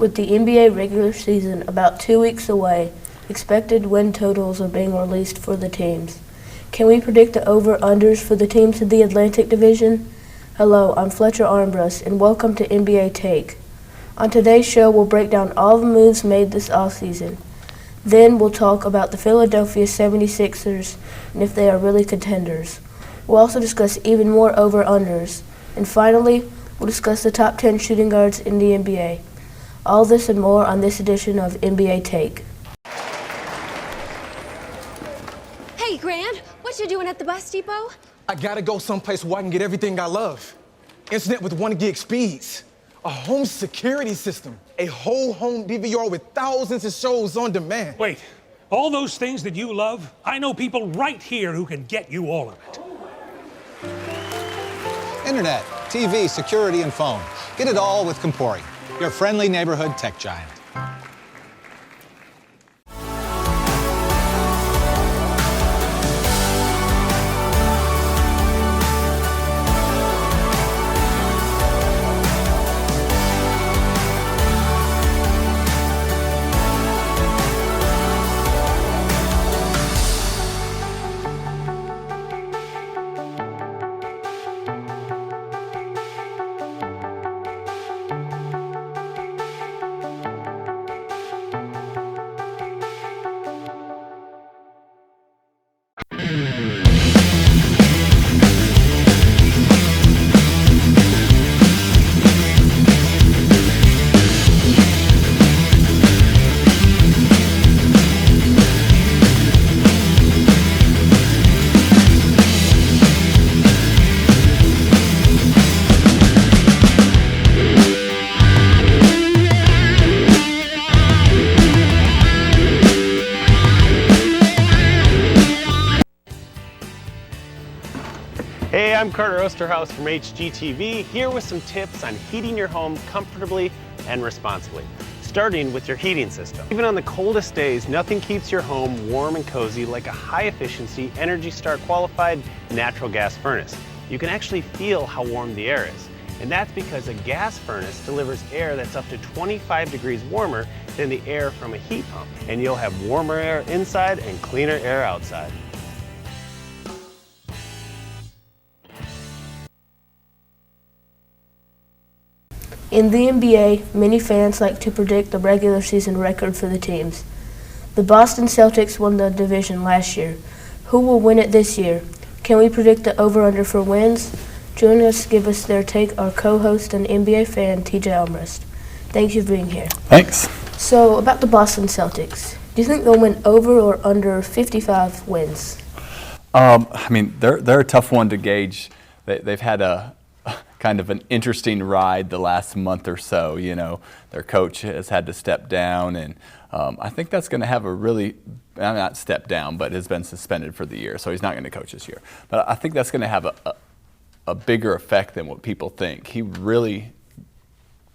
With the NBA regular season about 2 weeks away, expected win totals are being released for the teams. Can we predict the over-unders for the teams in the Atlantic Division? Hello, I'm Fletcher Armbrust, and welcome to NBA Take. On today's show, we'll break down all the moves made this offseason. Then we'll talk about the Philadelphia 76ers and if they are really contenders. We'll also discuss even more over-unders. And finally, we'll discuss the top 10 shooting guards in the NBA. All this and more on this edition of NBA Take. Hey, Grant, what you doing at the bus depot? I gotta go someplace where I can get everything I love. Internet with 1 gig speeds, a home security system, a whole home DVR with thousands of shows on demand. Wait, all those things that you love, I know people right here who can get you all of it. Internet, TV, security, and phone. Get it all with Compori, your friendly neighborhood tech giant. Hey, I'm Carter Osterhaus from HGTV, here with some tips on heating your home comfortably and responsibly, starting with your heating system. Even on the coldest days, nothing keeps your home warm and cozy like a high-efficiency, ENERGY STAR qualified natural gas furnace. You can actually feel how warm the air is, and that's because a gas furnace delivers air that's up to 25 degrees warmer than the air from a heat pump, and you'll have warmer air inside and cleaner air outside. In the NBA, many fans like to predict the regular season record for the teams. The Boston Celtics won the division last year. Who will win it this year? Can we predict the over-under for wins? Joining us to give us their take are co-host and NBA fan TJ Armbrust. Thank you for being here. Thanks. So, about the Boston Celtics, do you think they'll win over or under 55 wins? I mean, they're a tough one to gauge. They've had a kind of an interesting ride the last month or so. You know, their coach has had to step down, and I think that's going to have a really, not step down, but has been suspended for the year, so he's not going to coach this year. But I think that's going to have a bigger effect than what people think. He really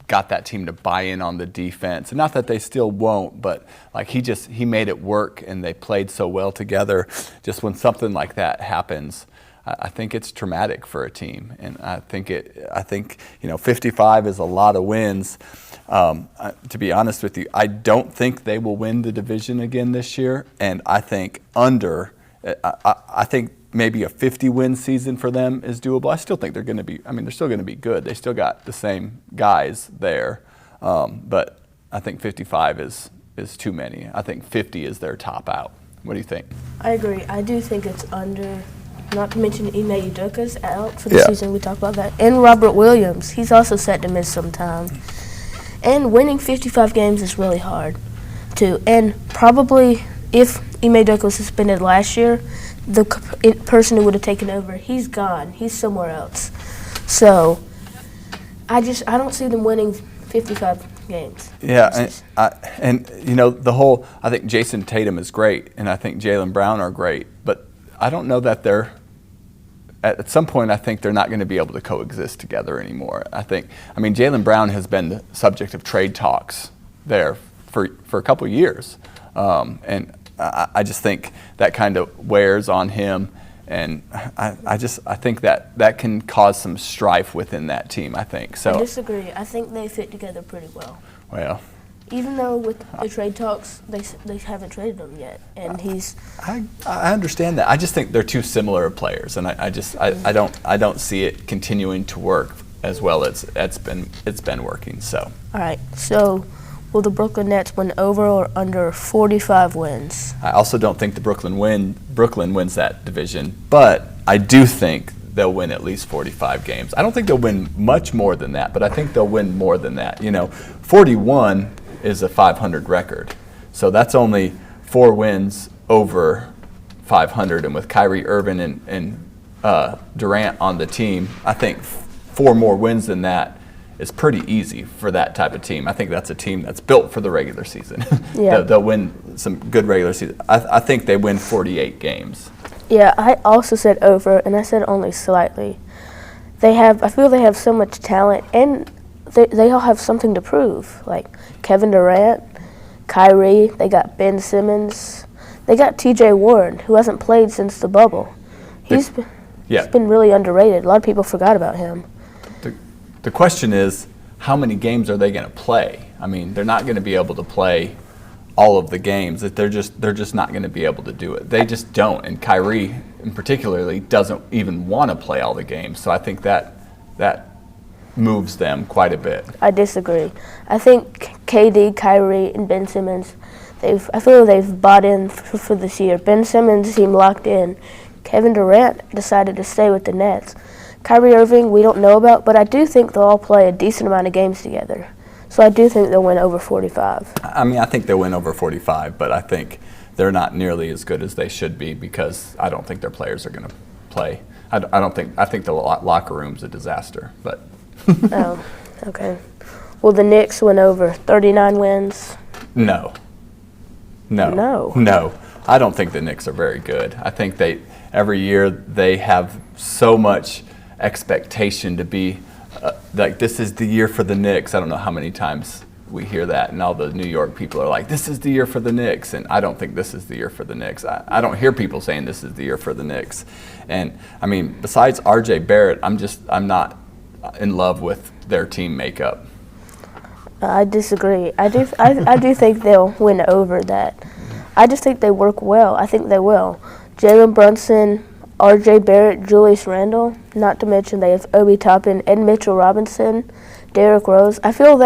got that team to buy in on the defense. And not that they still won't, but like he made it work, and they played so well together. Just when something like that happens, I think it's traumatic for a team, and I think 55 is a lot of wins. To be honest with you, I don't think they will win the division again this year, and I think I think maybe a 50-win season for them is doable. I still think they're going to be. I mean, they're still going to be good. They still got the same guys there, but I think 55 is too many. I think 50 is their top out. What do you think? I agree. I do think it's under. Not to mention Ime Udoka's out for the season. We talked about that. And Robert Williams. He's also set to miss some time. And winning 55 games is really hard, too. And probably if Ime Udoka was suspended last year, the person who would have taken over, he's gone. He's somewhere else. So I don't see them winning 55 games. Yeah, and you know, I think Jason Tatum is great, and I think Jaylen Brown are great, but I don't know that at some point, I think they're not going to be able to coexist together anymore. I mean, Jaylen Brown has been the subject of trade talks there for a couple of years, and I just think that kind of wears on him, and I think that can cause some strife within that team. I think so. I disagree. I think they fit together pretty well. Well, Even though with the trade talks, they haven't traded him yet, and he's. I understand that. I just think they're two similar players, and I don't see it continuing to work as well as it's been working. So. All right. So, will the Brooklyn Nets win over or under 45 wins? I also don't think the Brooklyn wins that division, but I do think they'll win at least 45 games. I don't think they'll win much more than that, but I think they'll win more than that. 41 is a 500 record, so that's only 4 wins over 500. And with Kyrie Irving and Durant on the team, I think 4 more wins than that is pretty easy for that type of team. I think that's a team that's built for the regular season. Yeah. They'll win some good regular season. I think they win 48 games. Yeah, I also said over, and I said only slightly. I feel they have so much talent, and they all have something to prove. Like Kevin Durant, Kyrie, they got Ben Simmons, they got T.J. Warren, who hasn't played since the bubble. He's been really underrated. A lot of people forgot about him. The question is, how many games are they going to play? I mean, they're not going to be able to play all of the games. They're just not going to be able to do it. They just don't. And Kyrie, in particularly, doesn't even want to play all the games. So I think that moves them quite a bit. I disagree. I think KD, Kyrie, and Ben Simmons, I feel they've bought in for this year. Ben Simmons seemed locked in. Kevin Durant decided to stay with the Nets. Kyrie Irving, we don't know about, but I do think they'll all play a decent amount of games together. So I do think they'll win over 45. I mean, I think they'll win over 45, but I think they're not nearly as good as they should be because I don't think their players are going to play. I think the locker room's a disaster. But Oh, okay. Will the Knicks win over 39 wins? No. I don't think the Knicks are very good. I think every year they have so much expectation to be like, this is the year for the Knicks. I don't know how many times we hear that, and all the New York people are like, this is the year for the Knicks, and I don't think this is the year for the Knicks. I don't hear people saying this is the year for the Knicks. And I mean, besides RJ Barrett, I'm not in love with their team makeup. I disagree. I do think they'll win over that. I just think they work well. I think they will. Jalen Brunson, R.J. Barrett, Julius Randle, not to mention they have Obi Toppin and Mitchell Robinson, Derrick Rose. I feel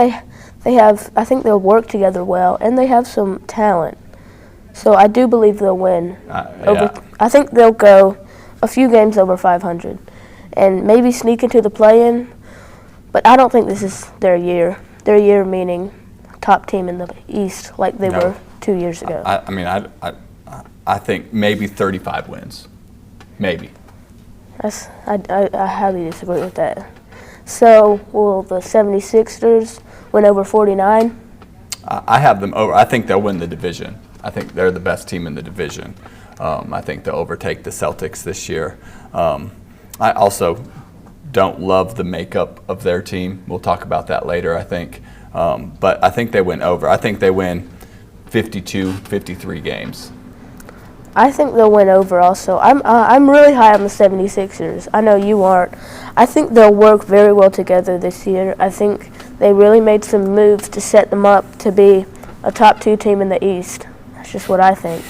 I think they'll work together well, and they have some talent. So I do believe they'll win. I think they'll go a few games over 500 and maybe sneak into the play-in, but I don't think this is their year. Their year meaning top team in the East like they were 2 years ago. I think maybe 35 wins. Maybe. I highly disagree with that. So, will the 76ers win over 49? I have them over. I think they'll win the division. I think they're the best team in the division. I think they'll overtake the Celtics this year. I also don't love the makeup of their team. We'll talk about that later, I think. But I think they win over. I think they win 52, 53 games. I think they'll win over also. I'm really high on the 76ers. I know you aren't. I think they'll work very well together this year. I think they really made some moves to set them up to be a top 2 team in the East. That's just what I think.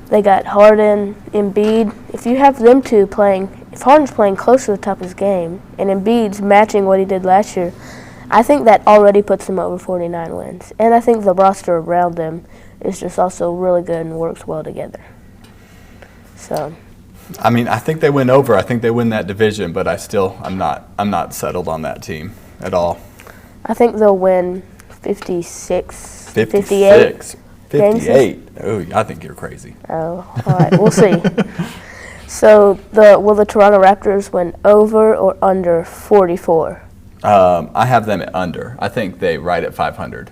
They got Harden, Embiid. If you have them two playing, if Harden's playing close to the top of his game and Embiid's matching what he did last year, I think that already puts them over 49 wins. And I think the roster around them is just also really good and works well together. So, I mean, I think they win over. I think they win that division, but I'm not settled on that team at all. I think they'll win 56, 56, 58. Oh, I think you're crazy. Oh, all right, we'll see. So, will the Toronto Raptors win over or under 44? I have them at under. I think they right at 500.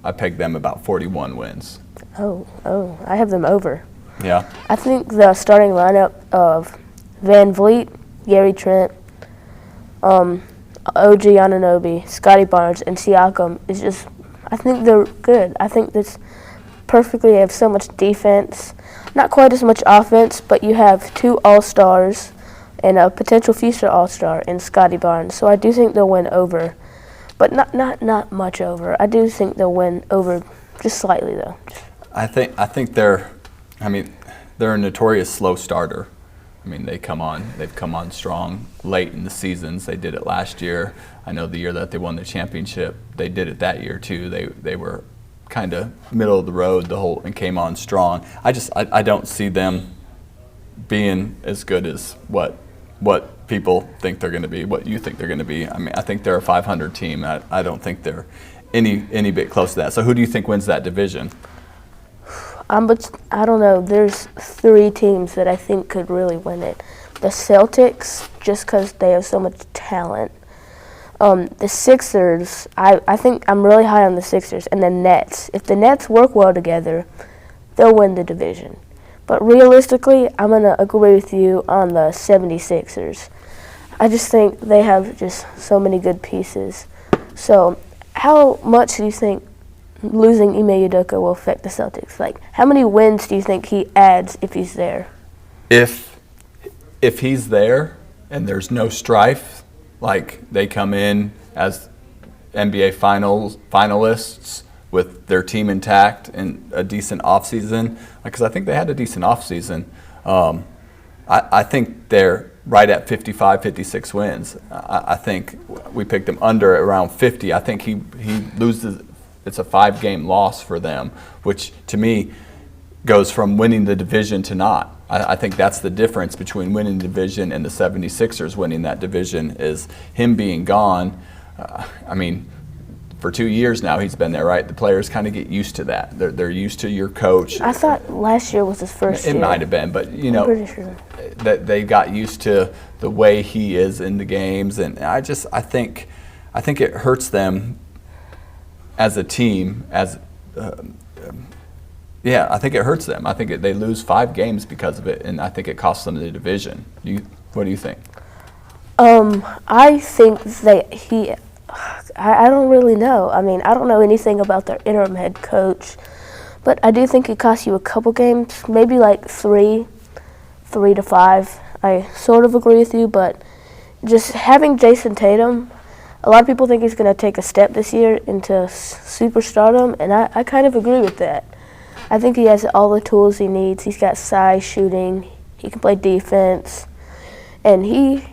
I pegged them about 41 wins. Oh, I have them over. Yeah. I think the starting lineup of Van Vliet, Gary Trent, OG Anunoby, Scotty Barnes, and Siakam is just, I think they're good. I think that's perfectly, they have so much defense, not quite as much offense, but you have 2 All-Stars and a potential future All-Star in Scotty Barnes. So I do think they'll win over. but not much over. I do think they'll win over, just slightly though. I think they're a notorious slow starter. I mean, they've come on strong late in the seasons. They did it last year. I know the year that they won the championship, they did it that year too. They were kind of middle of the road and came on strong. I don't see them being as good as what people think they're going to be, what you think they're going to be. I mean, I think they're a 500 team. I don't think they're any bit close to that. So who do you think wins that division? But I don't know. There's 3 teams that I think could really win it. The Celtics, just because they have so much talent. The Sixers, I think I'm really high on the Sixers. And the Nets. If the Nets work well together, they'll win the division. But realistically, I'm going to agree with you on the 76ers. I just think they have just so many good pieces. So how much do you think losing Ime Udoka will affect the Celtics? Like, how many wins do you think he adds if he's there? If he's there and there's no strife, like they come in as NBA finalists with their team intact and a decent offseason, because I think they had a decent offseason, I think they're right at 55, 56 wins. I think we picked him under around 50. I think he loses. It's a 5-game loss for them, which to me goes from winning the division to not. I think that's the difference between winning the division and the 76ers winning that division, is him being gone. For 2 years now he's been there, right? The players kind of get used to that. They're used to your coach. I thought last year was his first year. It might have been, but I'm pretty sure. that they got used to the way he is in the games, and I think it hurts them as a team. I think it hurts them. I think they lose 5 games because of it, and I think it costs them the division. What do you think? I think I don't really know. I mean, I don't know anything about their interim head coach, but I do think it costs you a couple games, maybe like 3 to 5. I sort of agree with you, but just having Jason Tatum, a lot of people think he's going to take a step this year into superstardom, and I kind of agree with that. I think he has all the tools he needs. He's got size, shooting, he can play defense, and he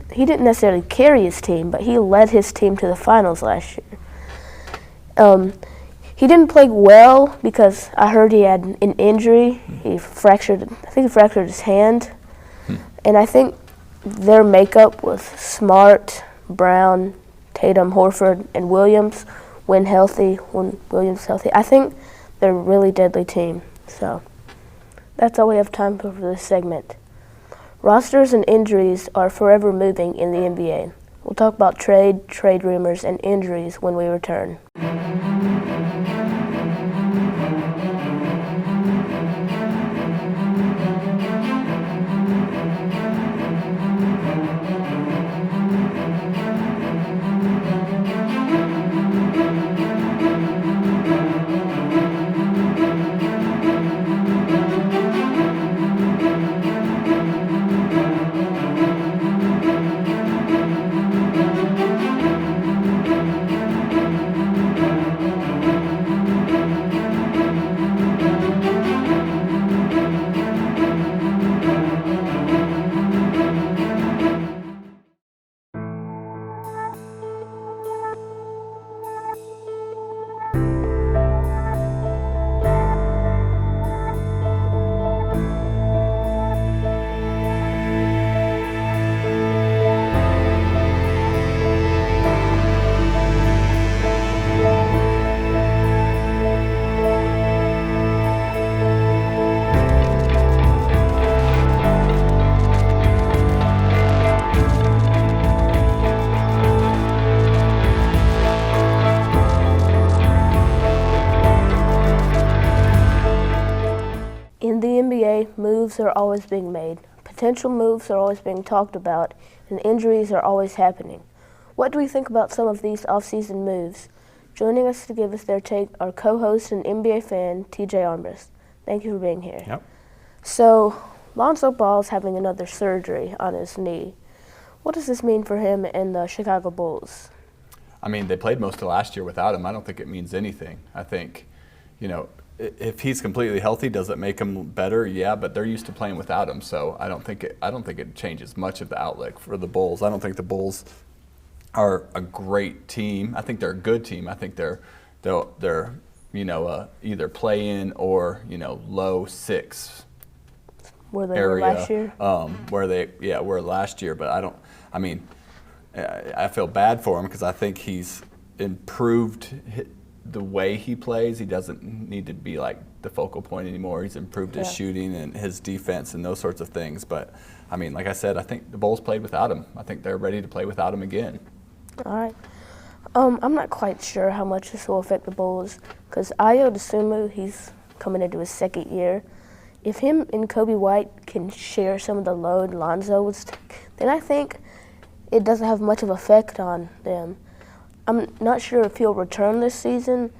didn't necessarily carry his team, but he led his team to the finals last year. He didn't play well because I heard he had an injury. I think he fractured his hand. And I think their makeup was Smart, Brown, Tatum, Horford, and Williams when Williams healthy. I think they're a really deadly team. So that's all we have time for this segment. Rosters and injuries are forever moving in the NBA. We'll talk about trade rumors, and injuries when we return. Moves are always being made. Potential moves are always being talked about, and injuries are always happening. What do we think about some of these off-season moves? Joining us to give us their take are co-host and NBA fan TJ Armbrust. Thank you for being here. Yep. So, Lonzo Ball's having another surgery on his knee. What does this mean for him and the Chicago Bulls? I mean, they played most of last year without him. I don't think it means anything. I think, you know, if he's completely healthy, does it make him better? Yeah, but they're used to playing without him, so I don't think it changes much of the outlook for the Bulls. I don't think the Bulls are a great team. I think they're a good team. I think they're you know, either play in or, you know, low 6 Were they area, last year? where they were last year. But I feel bad for him because I think he's improved the way he plays. He doesn't need to be like the focal point anymore. He's improved his shooting and his defense and those sorts of things. But I mean, like I said, I think the Bulls played without him. I think they're ready to play without him again. All right. I'm not quite sure how much this will affect the Bulls because Ayo Dosunmu, he's coming into his second year. If him and Kobe White can share some of the load Lonzo was, then I think it doesn't have much of an effect on them. I'm not sure if he'll return this season,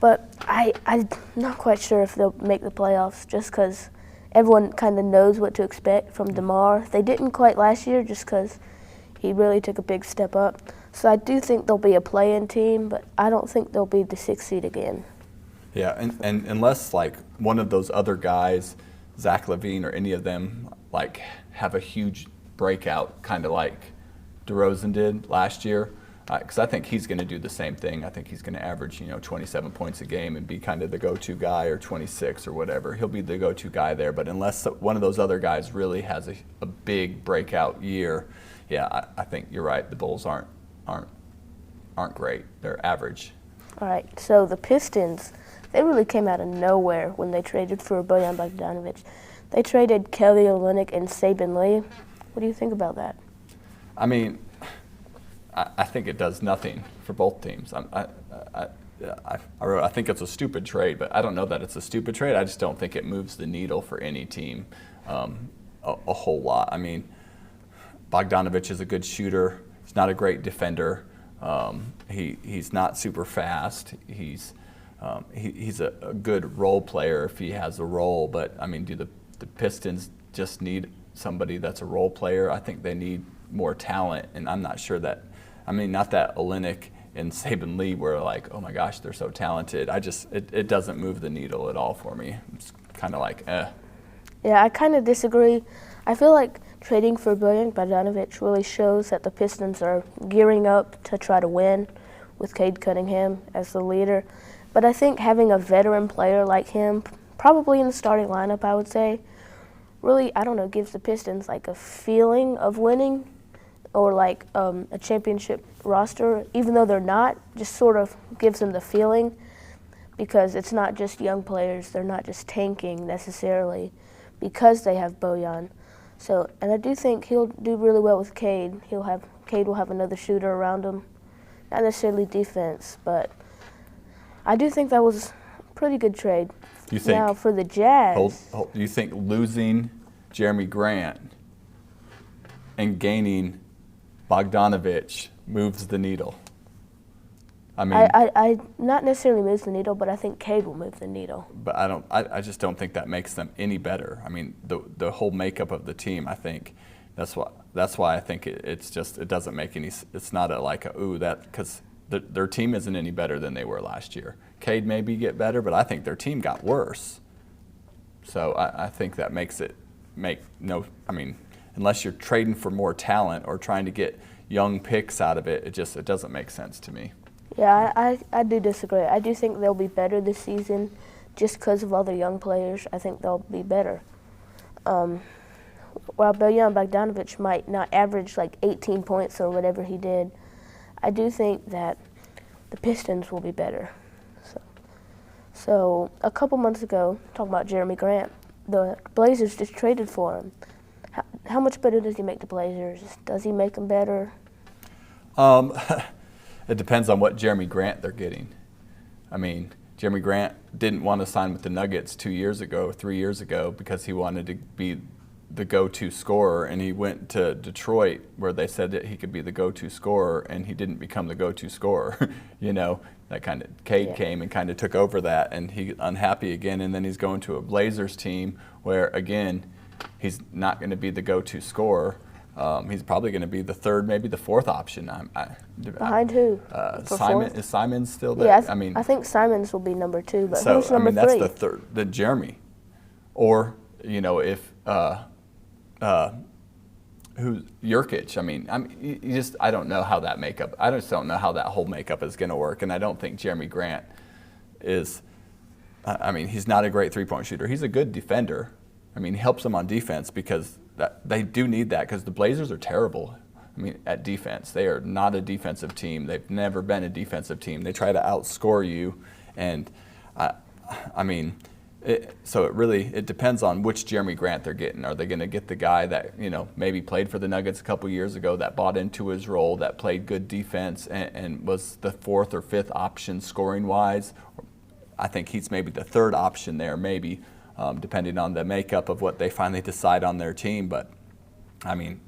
but I'm not quite sure if they'll make the playoffs just because everyone kind of knows what to expect from DeMar. They didn't quite last year just because he really took a big step up. So I do think they'll be a play-in team, but I don't think they'll be the 6th seed again. Yeah, and unless like one of those other guys, Zach LaVine or any of them, like have a huge breakout, kind of like DeRozan did last year, because I think he's going to do the same thing. I think he's going to average, you know, 27 points a game and be kind of the go-to guy, or 26 or whatever. He'll be the go-to guy there. But unless one of those other guys really has a big breakout year, yeah, I think you're right. The Bulls aren't great. They're average. All right, so the Pistons, they really came out of nowhere when they traded for Bojan Bogdanovic. They traded Kelly Olynyk and Saben Lee. What do you think about that? I mean, I think it does nothing for both teams. I think it's a stupid trade, but I don't know that it's a stupid trade. I just don't think it moves the needle for any team a whole lot. I mean, Bogdanovic is a good shooter. He's not a great defender. He's not super fast. He's a good role player if he has a role. But I mean, do the Pistons just need somebody that's a role player? I think they need more talent, and I'm not sure that. I mean, not that Olynyk and Saben Lee were like, oh my gosh, they're so talented. It doesn't move the needle at all for me. It's kind of like, eh. Yeah, I kind of disagree. I feel like trading for Bojan Bogdanovic really shows that the Pistons are gearing up to try to win with Cade Cunningham as the leader. But I think having a veteran player like him, probably in the starting lineup, I would say, really, I don't know, gives the Pistons like a feeling of winning, or like a championship roster, even though they're not, just sort of gives them the feeling, because it's not just young players, they're not just tanking necessarily because they have Bojan. So, and I do think he'll do really well with Cade. Cade will have another shooter around him, not necessarily defense, but I do think that was a pretty good trade. You think, now for the Jazz, you think losing Jeremy Grant and gaining Bogdanovic moves the needle? I mean, I not necessarily moves the needle, but I think Cade will move the needle. But I just don't think that makes them any better. I mean, the whole makeup of the team, I think that's why I think it doesn't make any. It's not because their team isn't any better than they were last year. Cade maybe get better, but I think their team got worse. So I think that I mean, unless you're trading for more talent or trying to get young picks out of it, it doesn't make sense to me. Yeah, I do disagree. I do think they'll be better this season just because of all the young players. I think they'll be better. While Bojan Bogdanovic might not average like 18 points or whatever he did, I do think that the Pistons will be better. So a couple months ago, talking about Jeremy Grant, the Blazers just traded for him. How much better does he make the Blazers? Does he make them better? It depends on what Jeremy Grant they're getting. I mean, Jeremy Grant didn't want to sign with the Nuggets 3 years ago, because he wanted to be the go-to scorer, and he went to Detroit where they said that he could be the go-to scorer, and he didn't become the go-to scorer. You know, that kind of Cade came and kind of took over that, and he's unhappy again, and then he's going to a Blazers team where, again, he's not going to be the go-to scorer. He's probably going to be the third, maybe the fourth option. Behind who? For fourth? Is Simon still there? Yeah, I think Simons will be number 2, but who's number 3? That's the third, the Jeremy. Or, if who's Jurkic. I don't know how that makeup. I just don't know how that whole makeup is going to work, and I don't think Jeremy Grant is. He's not a great three-point shooter. He's a good defender. He helps them on defense because they do need that because the Blazers are terrible. At defense, they are not a defensive team. They've never been a defensive team. They try to outscore you, and it depends on which Jeremy Grant they're getting. Are they going to get the guy that maybe played for the Nuggets a couple years ago, that bought into his role, that played good defense, and was the fourth or fifth option scoring wise? I think he's maybe the third option there, maybe, depending on the makeup of what they finally decide on their team. But, I'm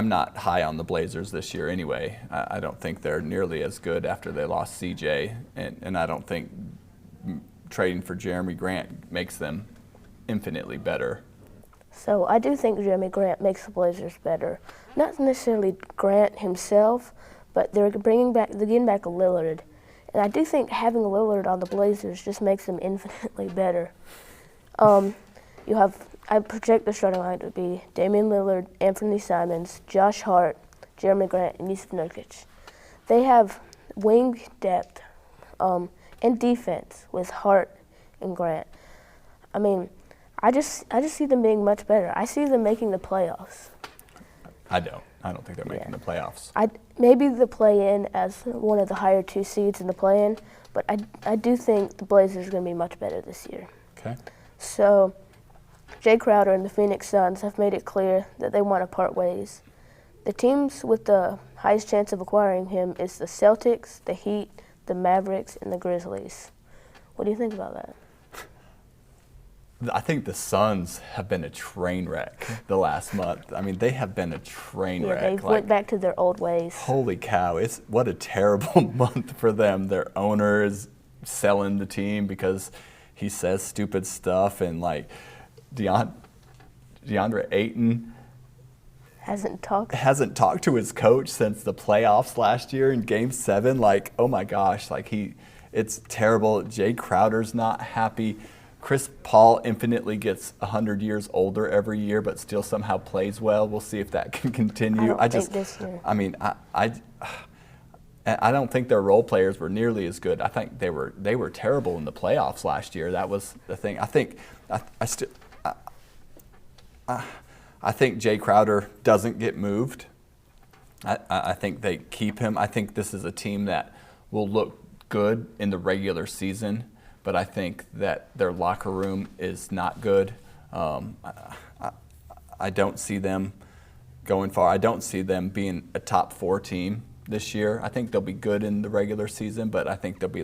not high on the Blazers this year anyway. I don't think they're nearly as good after they lost CJ, and I don't think trading for Jeremy Grant makes them infinitely better. So I do think Jeremy Grant makes the Blazers better. Not necessarily Grant himself, but they're getting back Lillard. And I do think having Lillard on the Blazers just makes them infinitely better. I project the starting line to be Damian Lillard, Anthony Simons, Josh Hart, Jeremy Grant, and Jusuf Nurkic. They have wing depth and defense with Hart and Grant. I just see them being much better. I see them making the playoffs. I don't think they're making the playoffs. Maybe the play-in as one of the higher 2 seeds in the play-in, but I do think the Blazers are going to be much better this year. Okay. So Jay Crowder and the Phoenix Suns have made it clear that they want to part ways. The teams with the highest chance of acquiring him is the Celtics, the Heat, the Mavericks, and the Grizzlies. What do you think about that? I think the Suns have been a train wreck the last month. They have been a train wreck. They went back to their old ways. Holy cow, what a terrible month for them. Their owner is selling the team because he says stupid stuff, and DeAndre Ayton hasn't talked to his coach since the playoffs last year in Game 7. Oh my gosh, it's terrible. Jay Crowder's not happy. Chris Paul infinitely gets 100 years older every year, but still somehow plays well. We'll see if that can continue. I don't think this year. I don't think their role players were nearly as good. I think they were terrible in the playoffs last year. That was the thing. I think Jay Crowder doesn't get moved. I think they keep him. I think this is a team that will look good in the regular season, but I think that their locker room is not good. I don't see them going far. I don't see them being a top 4 team this year. I think they'll be good in the regular season, but I think they'll be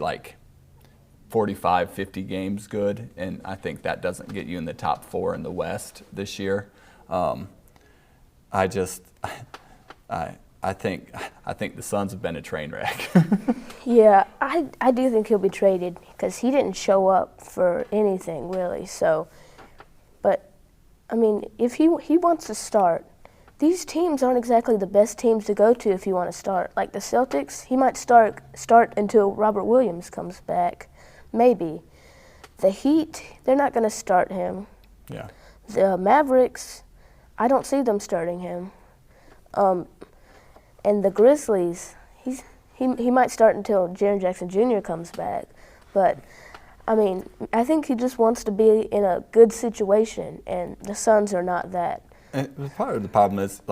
45, 50 games good, and I think that doesn't get you in the top 4 in the West this year. I think the Suns have been a train wreck. Yeah, I do think he'll be traded because he didn't show up for anything really. So, but if he wants to start, these teams aren't exactly the best teams to go to if you want to start. Like the Celtics, he might start until Robert Williams comes back, maybe. The Heat, they're not going to start him. Yeah. The Mavericks, I don't see them starting him. And the Grizzlies, he might start until Jaren Jackson Jr. comes back. But, I think he just wants to be in a good situation, and the Suns are not that. And part of the problem is,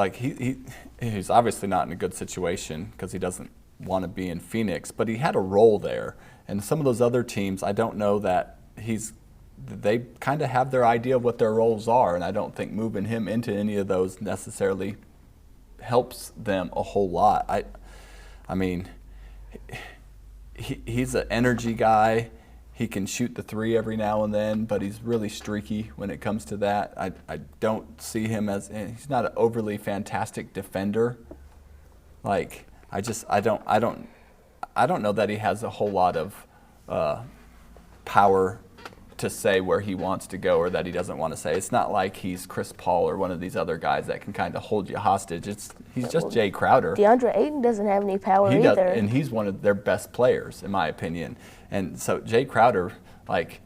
he's obviously not in a good situation because he doesn't want to be in Phoenix, but he had a role there. And some of those other teams, I don't know that they kind of have their idea of what their roles are, and I don't think moving him into any of those necessarily helps them a whole lot. He's an energy guy. He can shoot the 3 every now and then, but he's really streaky when it comes to that. I don't see him he's not an overly fantastic defender. I don't know that he has a whole lot of power to say where he wants to go or that he doesn't want to say. It's not like he's Chris Paul or one of these other guys that can kind of hold you hostage. He's just Jay Crowder. DeAndre Ayton doesn't have any power He either. does, and he's one of their best players, in my opinion. And so Jay Crowder, like,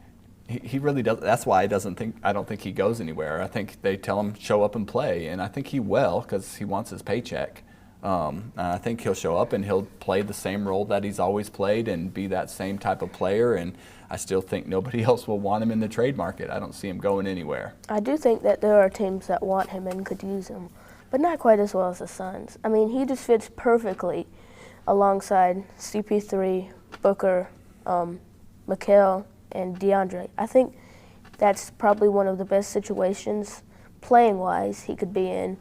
he really does. That's why I don't think he goes anywhere. I think they tell him show up and play, and I think he will because he wants his paycheck. I think he'll show up and he'll play the same role that he's always played and be that same type of player. And I still think nobody else will want him in the trade market. I don't see him going anywhere. I do think that there are teams that want him and could use him, but not quite as well as the Suns. I mean, he just fits perfectly alongside CP3, Booker, Mikal, and DeAndre. I think that's probably one of the best situations, playing-wise, he could be in.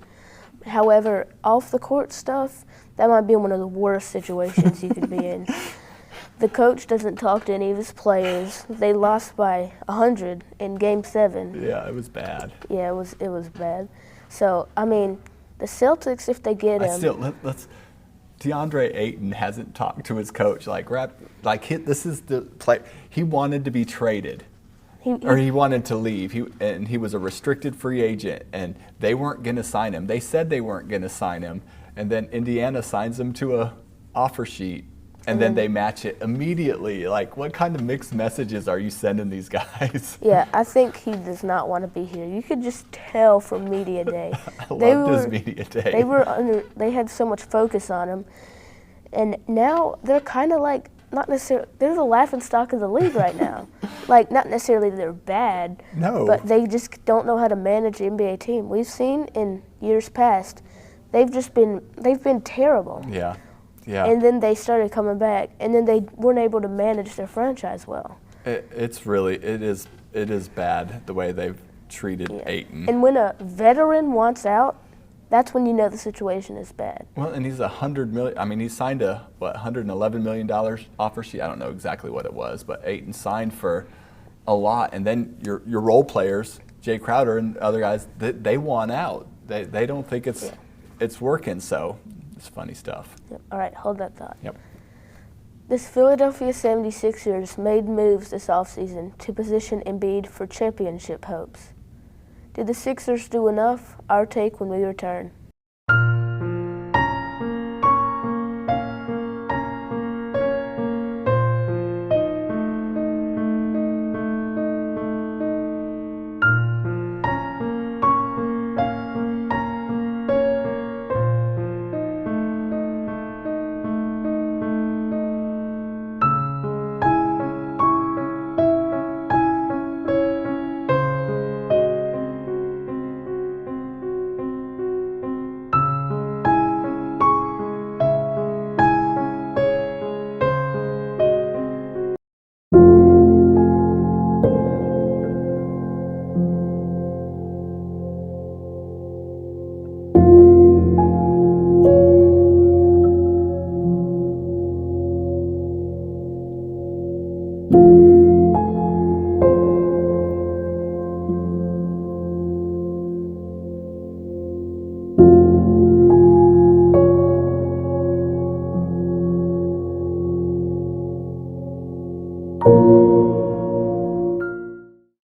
However, off the court stuff, that might be one of the worst situations he could be in. The coach doesn't talk to any of his players. They lost by 100 in Game 7. Yeah, it was bad. Yeah, it was bad. So, I mean, the Celtics, if they get him... DeAndre Ayton hasn't talked to his coach. This is the play. He wanted to be traded. He wanted to leave. He was a restricted free agent, and they weren't going to sign him. They said they weren't going to sign him, and then Indiana signs him to a offer sheet, and then they match it immediately. Like, what kind of mixed messages are you sending these guys? Yeah, I think he does not want to be here. You could just tell from media day. I loved his media day. They had so much focus on him, and now they're kind of like, not necessarily, they're the laughingstock of the league right now. Like, not necessarily they're bad, no, but they just don't know how to manage the NBA team. We've seen in years past, they've been terrible. Yeah, yeah. And then they started coming back, and then they weren't able to manage their franchise well. It is bad the way they've treated Ayton. And when a veteran wants out, that's when you know the situation is bad. Well, and he's $100 million. I mean, he signed a $111 million offer sheet. I don't know exactly what it was, but Ayton signed for a lot. And then your role players, Jay Crowder and other guys, they want out. They don't think it's working. So it's funny stuff. Yep. All right, hold that thought. Yep. This Philadelphia 76ers made moves this offseason to position Embiid for championship hopes. Did the Sixers do enough? Our take when we return.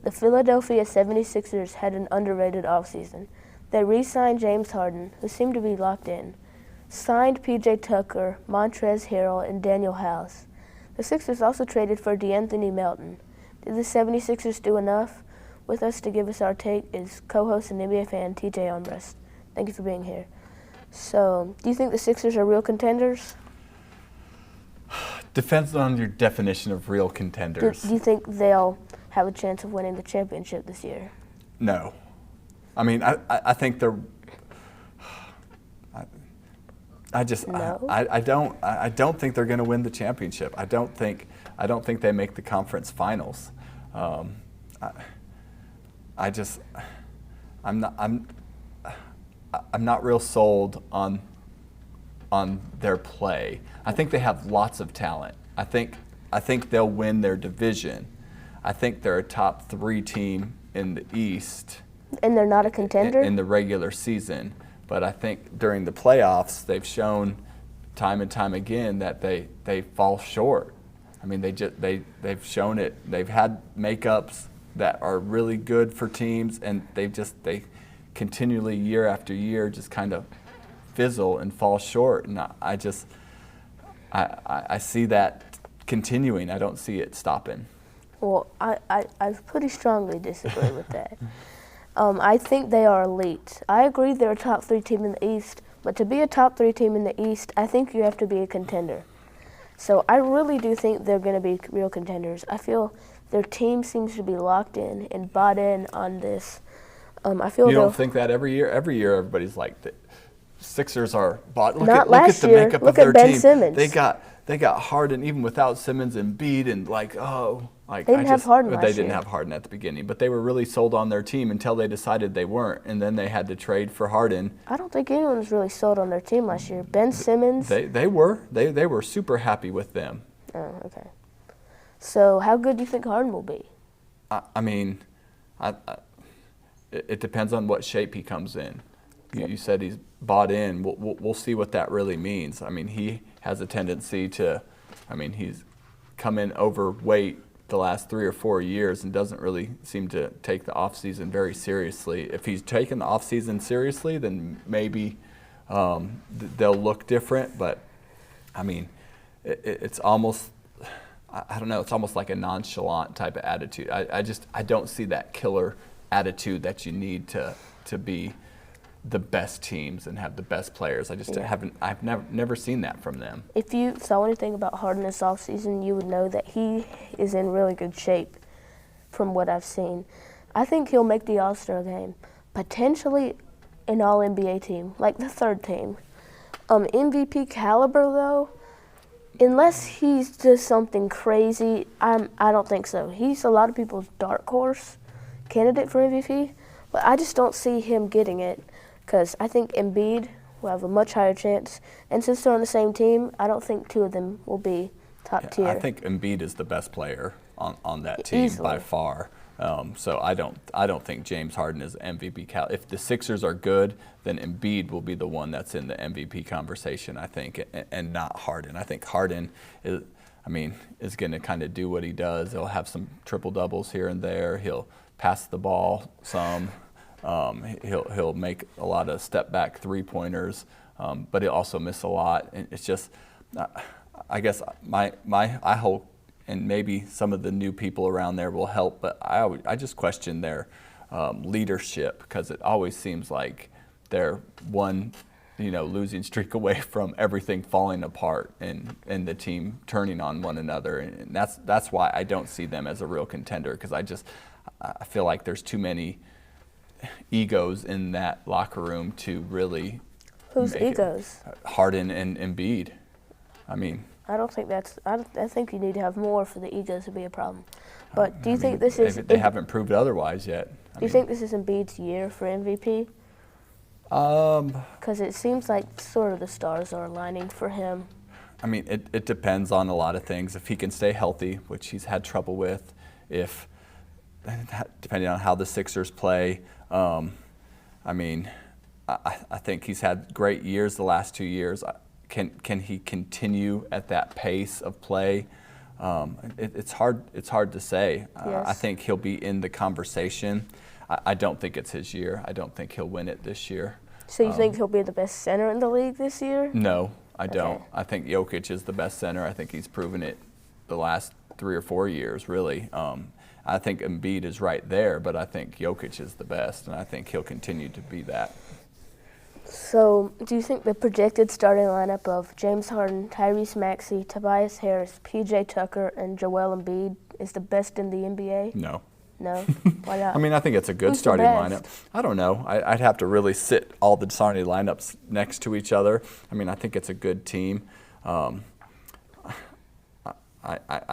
The Philadelphia 76ers had an underrated offseason. They re-signed James Harden, who seemed to be locked in, signed P.J. Tucker, Montrezl Harrell, and Daniel House. The Sixers also traded for DeAnthony Melton. Did the 76ers do enough? With us to give us our take is co-host and NBA fan TJ Armbrust. Thank you for being here. So, do you think the Sixers are real contenders? Depends on your definition of real contenders. Do you think they'll have a chance of winning the championship this year? No. I mean, I think they're. No? I don't think they're going to win the championship. I don't think they make the conference finals. I'm not real sold on their play. I think they have lots of talent. I think they'll win their division. I think they're a top 3 team in the East. And they're not a contender? In the regular season. But I think during the playoffs, they've shown time and time again that they fall short. I mean, they've shown it. They've had makeups that are really good for teams, and they continually year after year just kind of fizzle and fall short. And I see that continuing. I don't see it stopping. Well, I pretty strongly disagree with that. I think they are elite. I agree they're a top 3 team in the East, but to be a top 3 team in the East, I think you have to be a contender. So I really do think they're going to be real contenders. I feel their team seems to be locked in and bought in on this. I feel you don't think that every year? Every year, everybody's like, the Sixers are bought. Look Not at last the year. makeup Look of their at Ben team. Simmons. They got Harden even without Simmons and Embiid, and They didn't have Harden They last didn't year. have Harden at the beginning, but they were really sold on their team until they decided they weren't, and then they had to trade for Harden. I don't think anyone was really sold on their team last year. Ben Simmons. They were super happy with them. Oh, okay. So how good do you think Harden will be? It depends on what shape he comes in. You said he's bought in. We'll see what that really means. I mean, he has a tendency to, he's come in overweight the last 3 or 4 years and doesn't really seem to take the offseason very seriously. If he's taken the offseason seriously, then maybe they'll look different. But, it's almost, I don't know, it's almost like a nonchalant type of attitude. I don't see that killer attitude that you need to be the best teams and have the best players. I've never seen that from them. If you saw anything about Harden this offseason, you would know that he is in really good shape from what I've seen. I think he'll make the All-Star game, potentially an All-NBA team, like the 3rd team. MVP caliber, though, unless he's just something crazy, I don't think so. He's a lot of people's dark horse candidate for MVP, but I just don't see him getting it because I think Embiid will have a much higher chance. And since they're on the same team, I don't think 2 of them will be top tier. I think Embiid is the best player on that team Easily. by far. So I don't think James Harden is MVP. If the Sixers are good, then Embiid will be the one that's in the MVP conversation, I think, and not Harden. I think Harden is going to kind of do what he does. He'll have some triple doubles here and there. He'll pass the ball some. He'll make a lot of step back 3-pointers, but he'll also miss a lot. And it's just, I guess I hope, and maybe some of the new people around there will help, but I just question their leadership, because it always seems like they're one losing streak away from everything falling apart and the team turning on one another. And that's why I don't see them as a real contender, because I feel like there's too many egos in that locker room to really. Whose egos? Harden and Embiid. I don't think that's. I think you need to have more for the egos to be a problem. But do you think this is? They haven't proved otherwise yet. Do you think this is Embiid's year for MVP? Because it seems like sort of the stars are aligning for him. It depends on a lot of things. If he can stay healthy, which he's had trouble with, depending on how the Sixers play. I think he's had great years the last 2 years. Can he continue at that pace of play? It's hard to say. Yes. I think he'll be in the conversation. I don't think it's his year. I don't think he'll win it this year. So you think he'll be the best center in the league this year? No, I don't. Okay. I think Jokic is the best center. I think he's proven it the last 3 or 4 years, really. I think Embiid is right there, but I think Jokic is the best, and I think he'll continue to be that. So do you think the projected starting lineup of James Harden, Tyrese Maxey, Tobias Harris, P.J. Tucker, and Joel Embiid is the best in the NBA? No. No? Why not? I think it's a good Who's the starting best? lineup. I don't know. I'd have to really sit all the starting lineups next to each other. I think it's a good team. I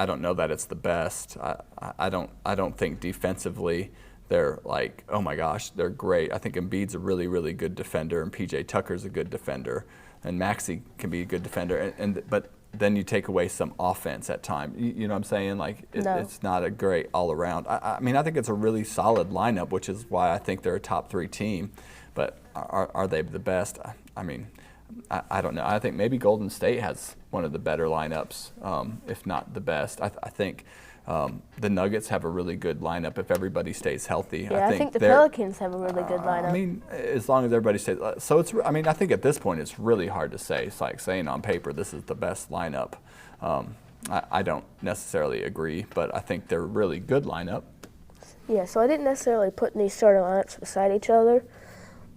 don't know that it's the best. I don't think defensively they're like, oh my gosh, they're great. I think Embiid's a really, really good defender, and PJ Tucker's a good defender, and Maxey can be a good defender. But then you take away some offense at time. You know what I'm saying? Like it's not a great all around. I think it's a really solid lineup, which is why I think they're a top 3 team. But are they the best? I don't know. I think maybe Golden State has one of the better lineups, if not the best. I think The Nuggets have a really good lineup if everybody stays healthy. Yeah, I think the they're- Pelicans have a really good lineup. I mean, as long as everybody stays. So it's. I mean, I think at this point it's really hard to say. It's like saying on paper this is the best lineup. I don't necessarily agree, but I think they're a really good lineup. Yeah, so I didn't necessarily put these starting lineups beside each other,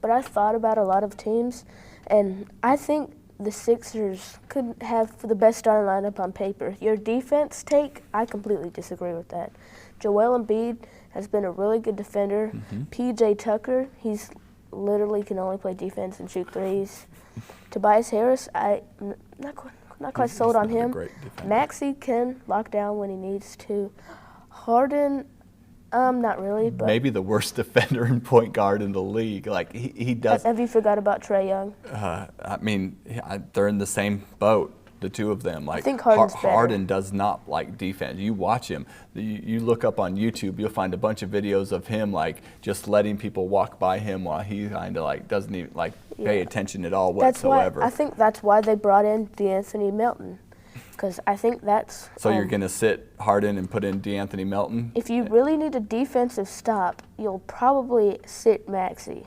but I thought about a lot of teams, and I think the Sixers could have the best starting lineup on paper. Your defense take, I completely disagree with that. Joel Embiid has been a really good defender. PJ Tucker, he's literally can only play defense and shoot threes. Tobias Harris, not quite sold on not a him. great defender. Maxey can lock down when he needs to. Harden, not really, but Maybe the worst defender and point guard in the league. Like he does. have you forgot about Trae Young? I mean, they're in the same boat, the two of them. Like think Harden's better. Harden does not like defense. You watch him. You look up on YouTube, you'll find a bunch of videos of him like just letting people walk by him while he kind of like doesn't even like pay attention at all whatsoever. I think that's why they brought in DeAnthony Melton, because I think that's. So you're going to sit Harden and put in DeAnthony Melton? If you really need a defensive stop, you'll probably sit Maxey.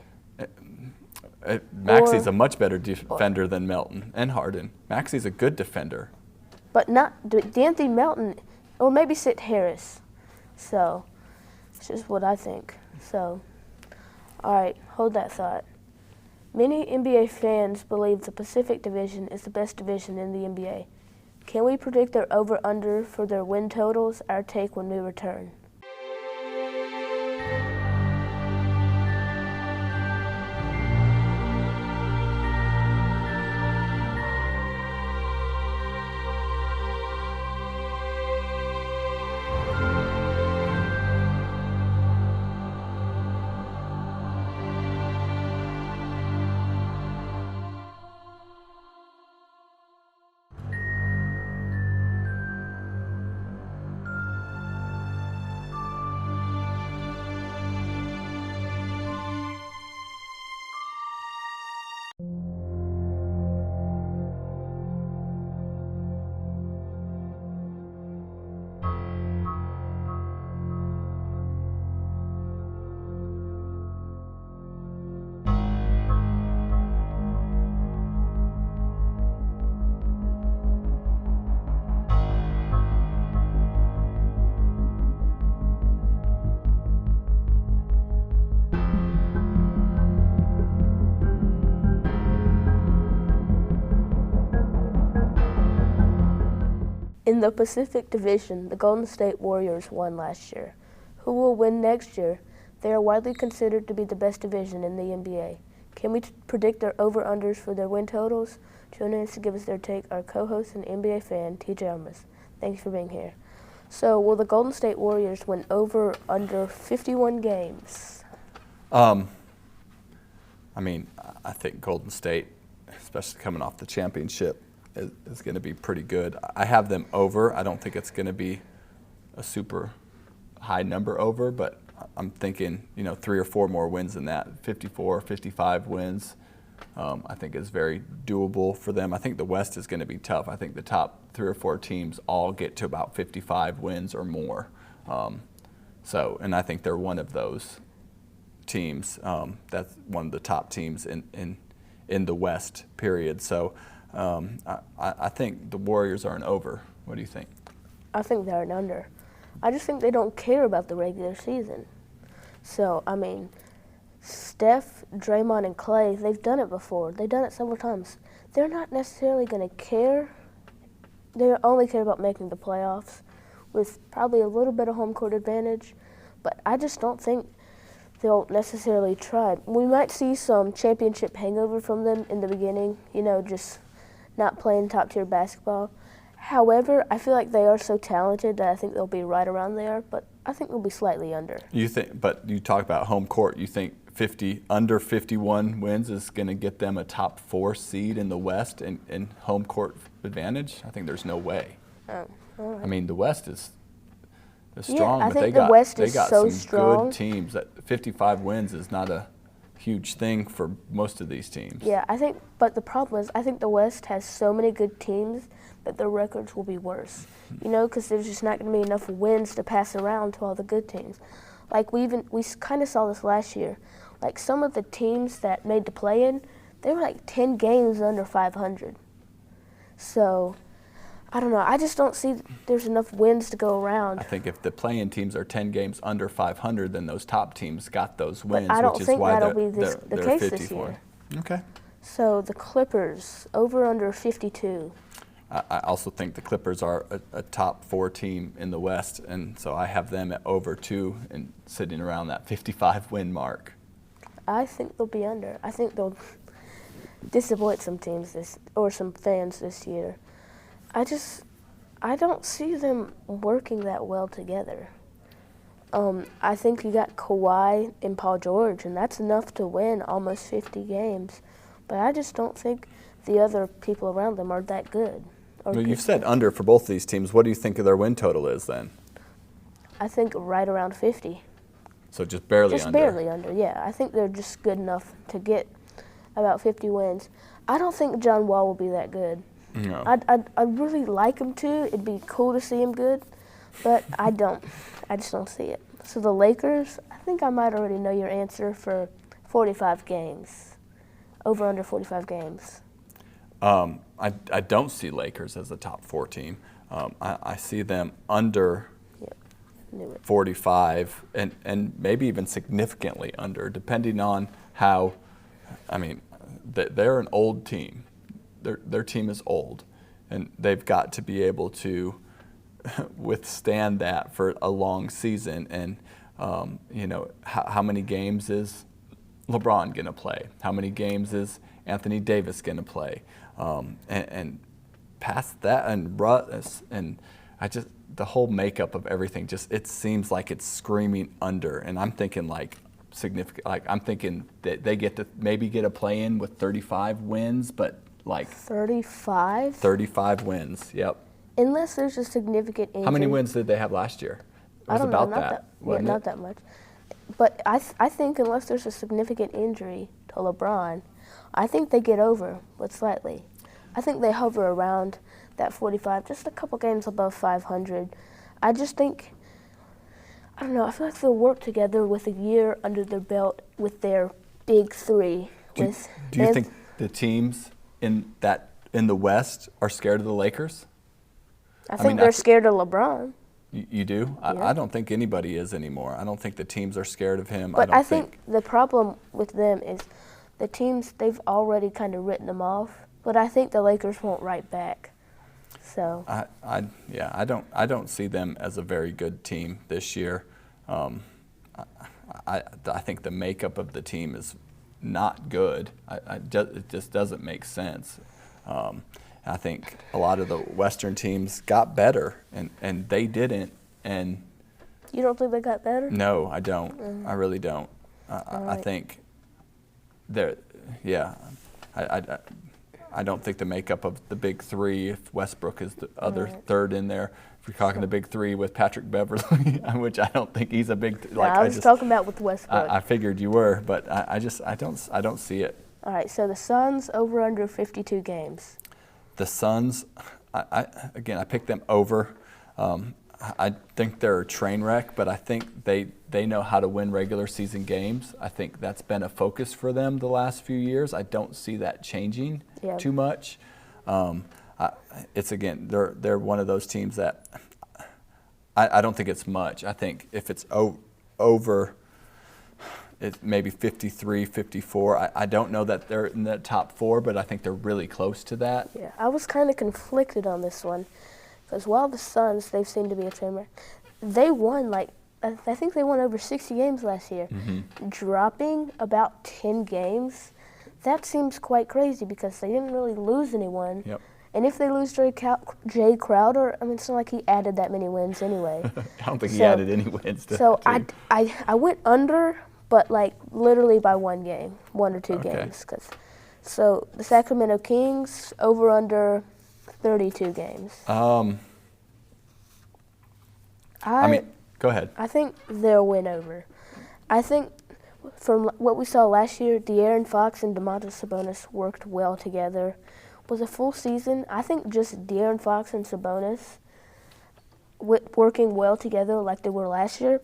Maxey's Or- a much better defender than Melton and Harden. Maxey's a good defender. But not DeAnthony Melton, or maybe sit Harris. So, it's just what I think. So, all right, hold that thought. Many NBA fans believe the Pacific Division is the best division in the NBA. Can we predict their over-under for their win totals? Our take when we return. In the Pacific Division, the Golden State Warriors won last year. Who will win next year? They are widely considered to be the best division in the NBA. Can we predict their over-unders for their win totals? Joining us to give us their take, our co-host and NBA fan, TJ Armas. Thanks for being here. So, will the Golden State Warriors win over under 51 games? I mean, I think Golden State, especially coming off the championship, is going to be pretty good. I have them over. I don't think it's going to be a super high number over, but I'm thinking, 3 or 4 more wins than that. 54, 55 wins, I think is very doable for them. I think the West is going to be tough. I think the top 3 or 4 teams all get to about 55 wins or more. And I think they're one of those teams. That's one of the top teams in the West, period. So I think the Warriors are an over. What do you think? I think they're an under. I just think they don't care about the regular season. So, I mean, Steph, Draymond, and Clay, they've done it before. They've done it several times. They're not necessarily going to care. They only care about making the playoffs with probably a little bit of home court advantage. But I just don't think they'll necessarily try. We might see some championship hangover from them in the beginning, just not playing top-tier basketball. However, I feel like they are so talented that I think they'll be right around there, but I think they'll be slightly under. But you talk about home court. You think under 51 wins is going to get them a top 4 seed in the West and home court advantage? I think there's no way. Oh, all right. I mean, the West is strong, I but think they the got West they is got so some strong. good teams. That 55 wins is not a huge thing for most of these teams. Yeah, but the problem is, I think the West has so many good teams that their records will be worse. You know, because there's just not going to be enough wins to pass around to all the good teams. Like we kind of saw this last year. Like some of the teams that made the play-in, they were like 10 games under 500. So, I don't know. I just don't see there's enough wins to go around. I think if the play-in teams are 10 games under 500, then those top teams got those wins, I don't which is think why that'll they're, be the they're case 54. this year. Okay. So the Clippers, over under 52. I also think the Clippers are a top 4 team in the West, and so I have them at over 2 and sitting around that 55 win mark. I think they'll be under. I think they'll disappoint some teams or some fans this year. I don't see them working that well together. I think you got Kawhi and Paul George, and that's enough to win almost 50 games. But I just don't think the other people around them are that good. Well, you've said under for both these teams. What do you think their win total is then? I think right around 50. So just barely Just under. barely under, yeah. I think they're just good enough to get about 50 wins. I don't think John Wall will be that good. No. I'd really like him to. It'd be cool to see him good, but I don't. I just don't see it. So the Lakers, I think I might already know your answer for 45 games. Over under 45 games. I don't see Lakers as a top 4 team. I see them under Knew it. 45 and maybe even significantly under, depending on how. I mean, they're an old team. Their team is old, and they've got to be able to withstand that for a long season. And you know, how many games is LeBron going to play? How many games is Anthony Davis going to play? And past that, and Russ, and the whole makeup of everything, it seems like it's screaming under. And I'm thinking like significant, like I'm thinking that they get to maybe get a play-in with 35 wins, but like 35? 35 wins, yep. Unless there's a significant injury. How many wins did they have last year? It was I don't about know, not that, yeah, wasn't not it? that much. But I think unless there's a significant injury to LeBron, I think they get over, but slightly. I think they hover around that 45, just a couple games above 500. I just think, I don't know, I feel like they'll work together with a year under their belt with their big 3. Do you think the teams in the West are scared of the Lakers? I think mean, they're scared of LeBron. You do? Yeah. I don't think anybody is anymore. I don't think the teams are scared of him. But I I don't think the problem with them is the teams, they've already kind of written them off. But I think the Lakers won't write back. So I don't see them as a very good team this year. I think the makeup of the team is not good. It just doesn't make sense. I think a lot of the Western teams got better, and they didn't. And you don't think they got better? no, I don't. I really don't. I think they're, yeah. I don't think the makeup of the big 3, if Westbrook is the other third in there, if you're talking the big 3 with Patrick Beverly, which I don't think he's a big. No, I was talking about with Westbrook. I figured you were, but I don't see it. All right, so the Suns over under 52 games. The Suns, I picked them over. I think they're a train wreck, but I think they know how to win regular season games. I think that's been a focus for them the last few years. I don't see that changing too much. It's again, they're one of those teams that I don't think it's much. I think if it's over, it's maybe 53, 54. I don't know that they're in the top 4, but I think they're really close to that. Yeah, I was kind of conflicted on this one. Because while the Suns, they've seemed to be a train wreck, they won I think they won over 60 games last year. Mm-hmm. Dropping about 10 games, that seems quite crazy because they didn't really lose anyone. Yep. And if they lose Jay Crowder, I mean, it's not like he added that many wins anyway. I don't think he added any wins to So that team. I went under, but like literally by 1 game, 1 or 2 games. So the Sacramento Kings over under 32 games. I mean, go ahead. I think they'll win over. I think from what we saw last year, De'Aaron Fox and Domantas Sabonis worked well together. Was a full season, I think just De'Aaron Fox and Sabonis working well together like they were last year,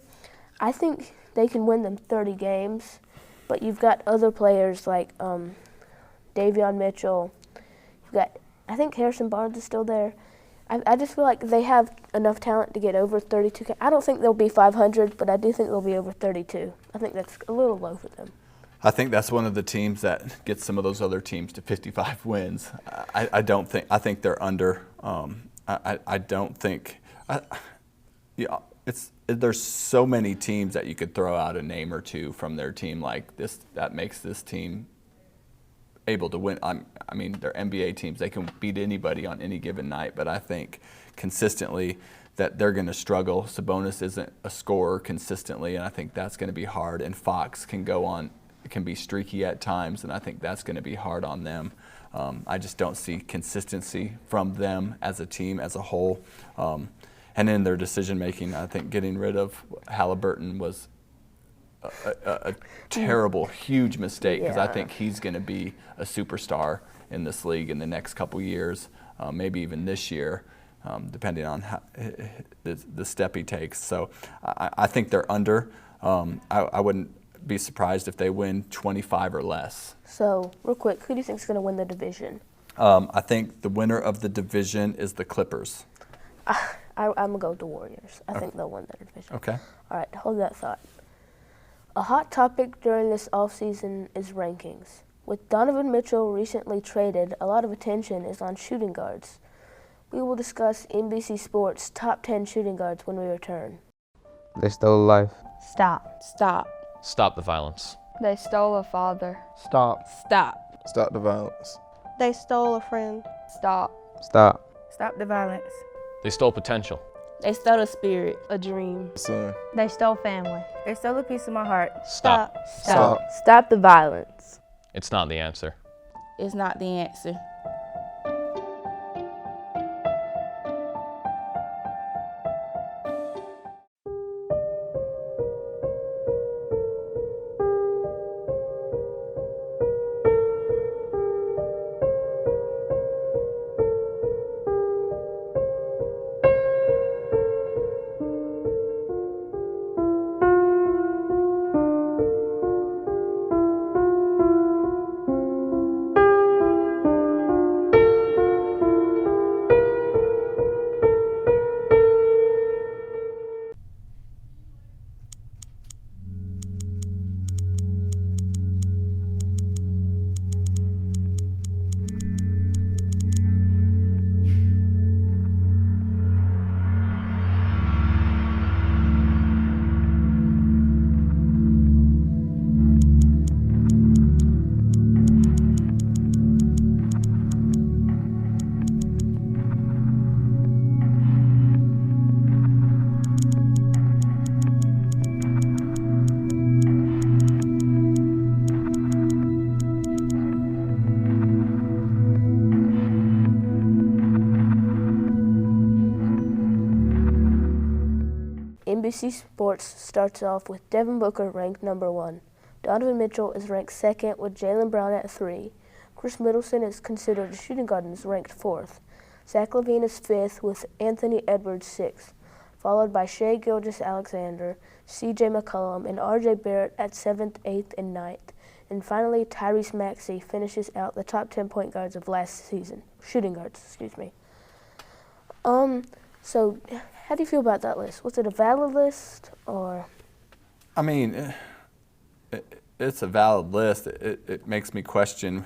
I think they can win them 30 games. But you've got other players like Davion Mitchell. You've got, I think Harrison Barnes is still there. I just feel like they have enough talent to get over 32. I don't think they'll be 500, but I do think they'll be over 32. I think that's a little low for them. I think that's one of the teams that gets some of those other teams to 55 wins. I don't think. I think they're under. I don't think. Yeah, there's so many teams that you could throw out a name or two from their team like this that makes this team able to win. I mean, they're NBA teams. They can beat anybody on any given night, but I think consistently that they're going to struggle. Sabonis isn't a scorer consistently, and I think that's going to be hard. And Fox can be streaky at times, and I think that's going to be hard on them. I just don't see consistency from them as a team, as a whole. And in their decision-making, I think getting rid of Halliburton was a terrible, huge mistake, because I think he's going to be a superstar in this league in the next couple years, maybe even this year, depending on how, the step he takes. So I think they're under. I wouldn't be surprised if they win 25 or less. So, real quick, who do you think is going to win the division? I think the winner of the division is the Clippers. I'm going to go with the Warriors. I think they'll win the division. Okay. All right, hold that thought. A hot topic during this offseason is rankings. With Donovan Mitchell recently traded, a lot of attention is on shooting guards. We will discuss NBC Sports' top 10 shooting guards when we return. They stole a life. Stop. Stop. Stop the violence. They stole a father. Stop. Stop. Stop the violence. They stole a friend. Stop. Stop. Stop the violence. They stole potential. They stole a spirit, a dream. Son. They stole family. They stole a piece of my heart. Stop. Stop. Stop the violence. It's not the answer. It's not the answer. NBC Sports starts off with Devin Booker ranked number 1. Donovan Mitchell is ranked 2nd with Jaylen Brown at 3. Chris Middleton is considered a shooting guard and is ranked 4th. Zach LaVine is 5th with Anthony Edwards 6th, followed by Shai Gilgeous-Alexander, C.J. McCollum, and R.J. Barrett at 7th, 8th, and 9th. And finally, Tyrese Maxey finishes out the top 10 point guards of last season. Shooting guards, excuse me. So, how do you feel about that list? Was it a valid list, or? I mean, it's a valid list. It makes me question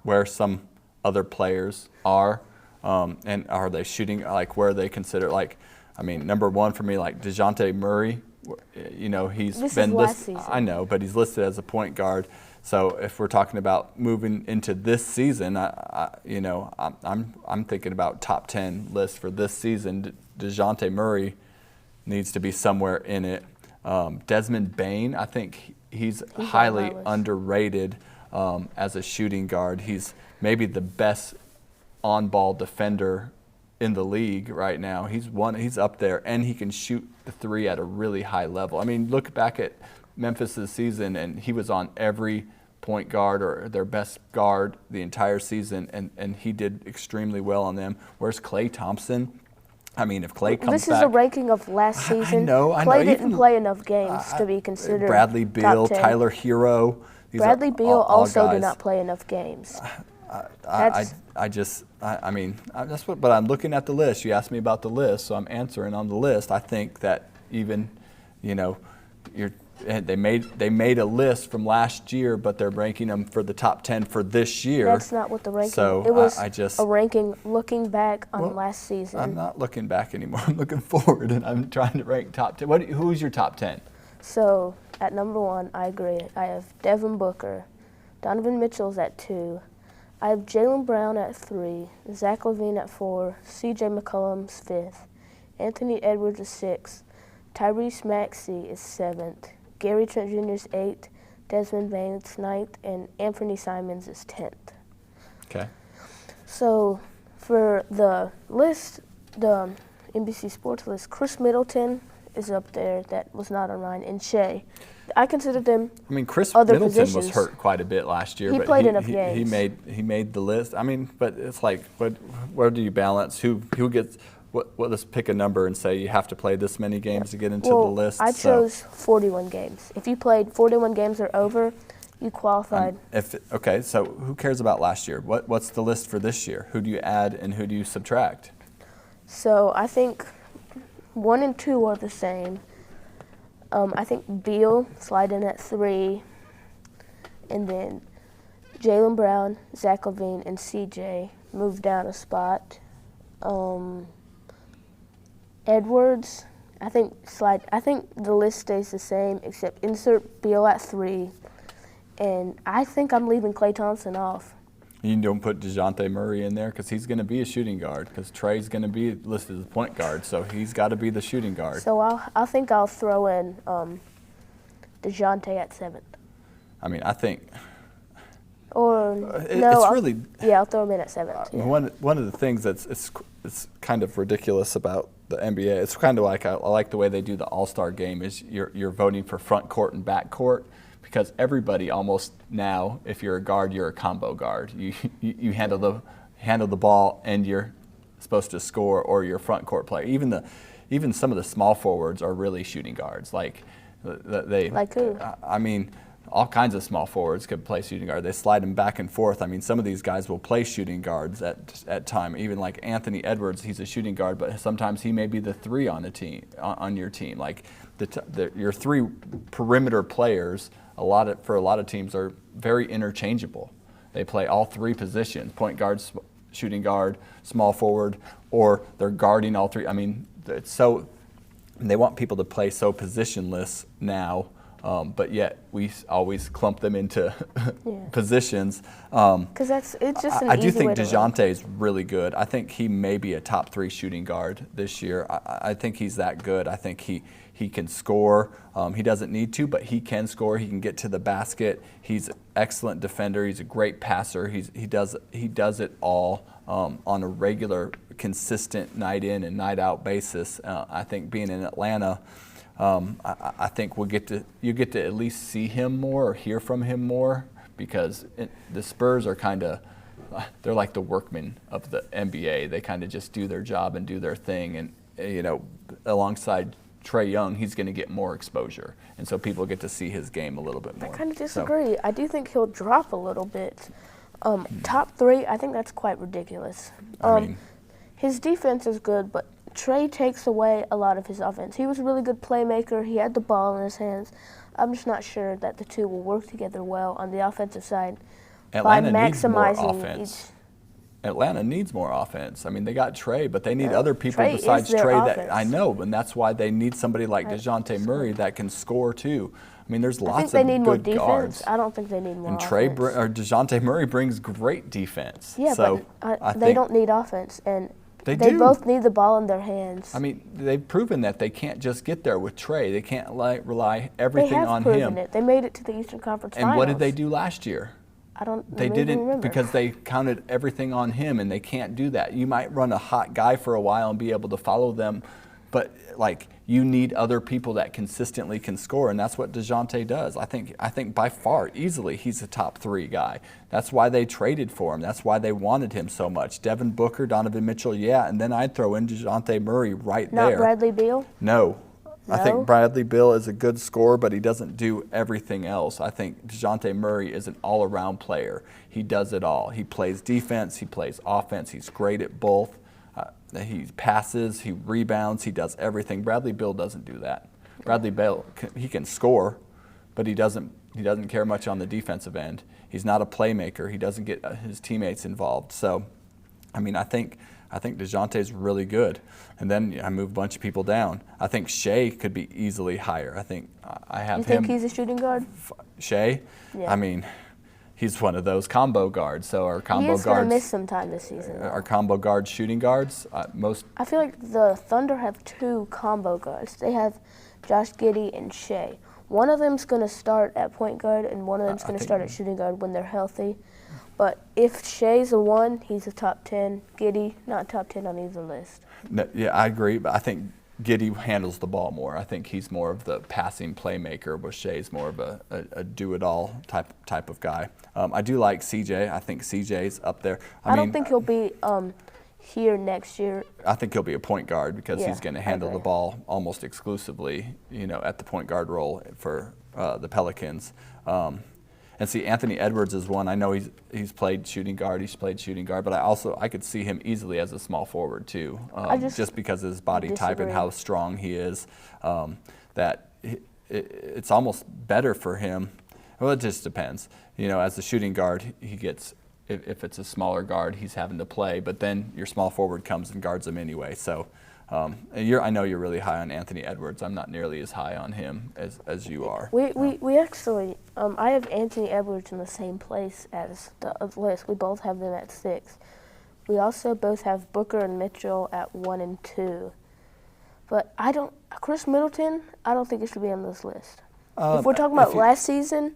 where some other players are, and are they shooting, like where they consider, like, I mean, number 1 for me, like DeJounte Murray, you know, he's been listed. I know, but he's listed as a point guard. So if we're talking about moving into this season, I'm thinking about top 10 list for this season. DeJounte Murray needs to be somewhere in it. Desmond Bane, I think he's highly underrated as a shooting guard. He's maybe the best on-ball defender in the league right now. He's up there, and he can shoot the 3 at a really high level. I mean, look back at Memphis' season, and he was on every point guard or their best guard the entire season, and he did extremely well on them. Where's Klay Thompson? I mean, if Klay comes This is back, a ranking of last season. I know. Klay didn't Even play enough games to be considered Bradley Beal, top 10. Tyler Hero. These Bradley are Beal all also guys. did not play enough games. But I'm looking at the list. You asked me about the list, so I'm answering on the list. I think that even, they made a list from last year, but they're ranking them for the top 10 for this year. That's not what the ranking. So it was I just a ranking looking back on last season. I'm not looking back anymore. I'm looking forward, and I'm trying to rank top 10. Who's your top 10? So at number 1, I agree. I have Devin Booker, Donovan Mitchell's at 2. I have Jaylen Brown at 3, Zach LaVine at 4, C.J. McCollum's 5th, Anthony Edwards is 6th, Tyrese Maxey is 7th, Gary Trent Jr. is 8th, Desmond Bane's 9th, and Anthony Simons is 10th. Okay. So for the list, the NBC Sports list, Chris Middleton is up there. That was not on mine, and Shea. I consider them. I mean, Chris other Middleton positions. was hurt quite a bit last year. He but played enough he games. He made the list. I mean, but it's like, where do you balance? Who gets? Let's pick a number and say you have to play this many games to get into the list. I chose 41 games. If you played 41 games or over, you qualified. Okay, so who cares about last year? What's the list for this year? Who do you add and who do you subtract? So I think 1 and 2 are the same. I think Beal slide in at 3, and then Jaylen Brown, Zach LaVine, and CJ move down a spot. Edwards, I think the list stays the same, except insert Beal at 3, and I think I'm leaving Klay Thompson off. You don't put DeJounte Murray in there because he's going to be a shooting guard because Trey's going to be listed as a point guard, so he's got to be the shooting guard. So I think I'll throw in DeJounte at 7th. I mean, I think. Or I'll throw him in at 7th. Yeah. One of the things it's kind of ridiculous about the NBA. It's kind of like I like the way they do the All-Star game. Is you're voting for front court and back court. Because everybody almost now, if you're a guard, you're a combo guard. You handle the ball and you're supposed to score, or you're a front court player. Even some of the small forwards are really shooting guards. Like who? I mean, all kinds of small forwards could play shooting guard. They slide them back and forth. I mean, some of these guys will play shooting guards at time. Even like Anthony Edwards, he's a shooting guard, but sometimes he may be the 3 on the team on your team. Like your 3 perimeter players. For a lot of teams are very interchangeable. They play all 3 positions: point guard, shooting guard, small forward, or they're guarding all 3. I mean, they want people to play so positionless now, but yet we always clump them into positions. Because it's just an I do easy think way to DeJounte is really good. I think he may be a top 3 shooting guard this year. I think he's that good. I think he can score. He doesn't need to, but he can score. He can get to the basket. He's an excellent defender. He's a great passer. He does it all on a regular, consistent night in and night out basis. I think being in Atlanta, I think you get to at least see him more or hear from him more, because the Spurs are they're like the workmen of the NBA. They kind of just do their job and do their thing, and alongside Trae Young, he's going to get more exposure, and so people get to see his game a little bit more. I kind of disagree. I do think he'll drop a little bit. Top 3, I think that's quite ridiculous. His defense is good, but Trae takes away a lot of his offense. He was a really good playmaker. He had the ball in his hands. I'm just not sure that the two will work together well on the offensive side. Atlanta by needs more maximizing offense. Atlanta needs more offense. I mean, they got Trae, but they need other people Trae besides is their Trae. offense. That I know, and that's why they need somebody like DeJounte Murray that can score too. I mean, there's I lots think they of need good more defense. guards. I don't think they need more And offense. DeJounte Murray brings great defense. Yeah, so but they don't need offense, and They they do. both need the ball in their hands. I mean, they've proven that they can't just get there with Trae. They can't rely they everything have on proven him. it. They made it to the Eastern Conference And Finals. what did they do last year? I don't. They maybe didn't, remember. because they counted everything on him, and they can't do that. You might run a hot guy for a while and be able to follow them But like, you need other people that consistently can score, and that's what DeJounte does. I think by far, easily, he's a top 3 guy. That's why they traded for him. That's why they wanted him so much. Devin Booker, Donovan Mitchell, yeah, and then I'd throw in DeJounte Murray right there. Not Bradley Beal? No. I No? think Bradley Beal is a good scorer, but he doesn't do everything else. I think DeJounte Murray is an all-around player. He does it all. He plays defense, he plays offense, he's great at both. He passes, he rebounds, he does everything. Bradley Beal doesn't do that. Bradley Beal, he can score, but he doesn't care much on the defensive end. He's not a playmaker. He doesn't get his teammates involved. So, I mean, I think DeJounte's really good. And then I move a bunch of people down. I think Shea could be easily higher. I think I have him. You think he's a shooting guard? Shea? Yeah. I mean, he's one of those combo guards. So our combo He's going to guards. miss some time this season. Our combo guards, shooting guards, most. I feel like the Thunder have 2 combo guards. They have Josh Giddey and Shea. One of them's going to start at point guard, and one of them's going to start at shooting guard when they're healthy. But if Shea's a 1, he's a top 10. Giddey, not top 10 on either list. No, yeah, I agree, but I think Giddey handles the ball more. I think he's more of the passing playmaker, but Shea's more of a do-it-all type of guy. I do like CJ. I think CJ's up there. I don't think he'll be here next year. I think he'll be a point guard because he's going to handle agree. the ball almost exclusively, at the point guard role for the Pelicans. And see, Anthony Edwards is one. I know he's played shooting guard. He's played shooting guard, but I could see him easily as a small forward too, just because of his body type and how strong he is. That it's almost better for him. Well, it just depends. As a shooting guard, he gets. If it's a smaller guard, he's having to play, but then your small forward comes and guards him anyway. So, I know you're really high on Anthony Edwards. I'm not nearly as high on him as you are. We actually, I have Anthony Edwards in the same place as the list. We both have them at 6. We also both have Booker and Mitchell at 1 and 2. But Chris Middleton, I don't think he should be on this list. If we're talking about last season,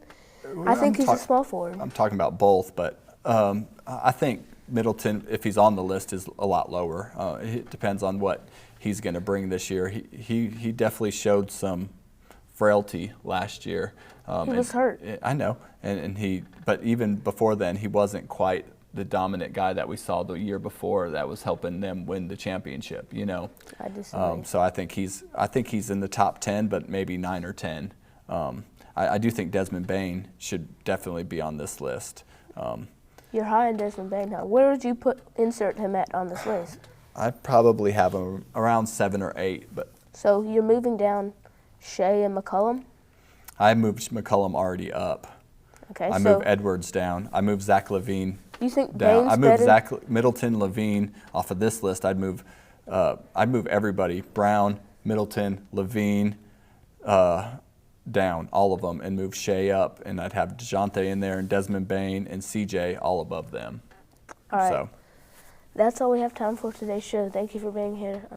I think he's a small forward. I'm talking about both, but I think Middleton, if he's on the list, is a lot lower. It depends on what he's going to bring this year. He definitely showed some frailty last year. He was hurt. I know, but even before then, he wasn't quite the dominant guy that we saw the year before that was helping them win the championship. I disagree. So I think he's in the top 10, but maybe 9 or 10. I do think Desmond Bane should definitely be on this list. You're high on Desmond Bane now. Where would you insert him at on this list? I probably have him around 7 or 8, but. So you're moving down Shea and McCollum? I moved McCollum already up. Okay, I moved Edwards down. I moved Zach LaVine you think down. Bane's I moved better? Middleton, LaVine off of this list. I'd move everybody: Brown, Middleton, LaVine, down, all of them, and move Shea up, and I'd have DeJounte in there and Desmond Bane and CJ all above them. All right. So. That's all we have time for today's show. Thank you for being here.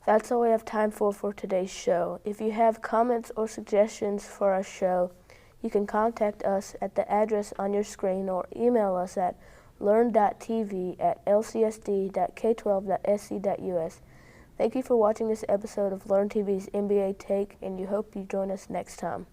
That's all we have time for today's show. If you have comments or suggestions for our show, you can contact us at the address on your screen or email us at learn.tv@lcsd.k12.sc.us. Thank you for watching this episode of Learn TV's NBA Take, and you hope you join us next time.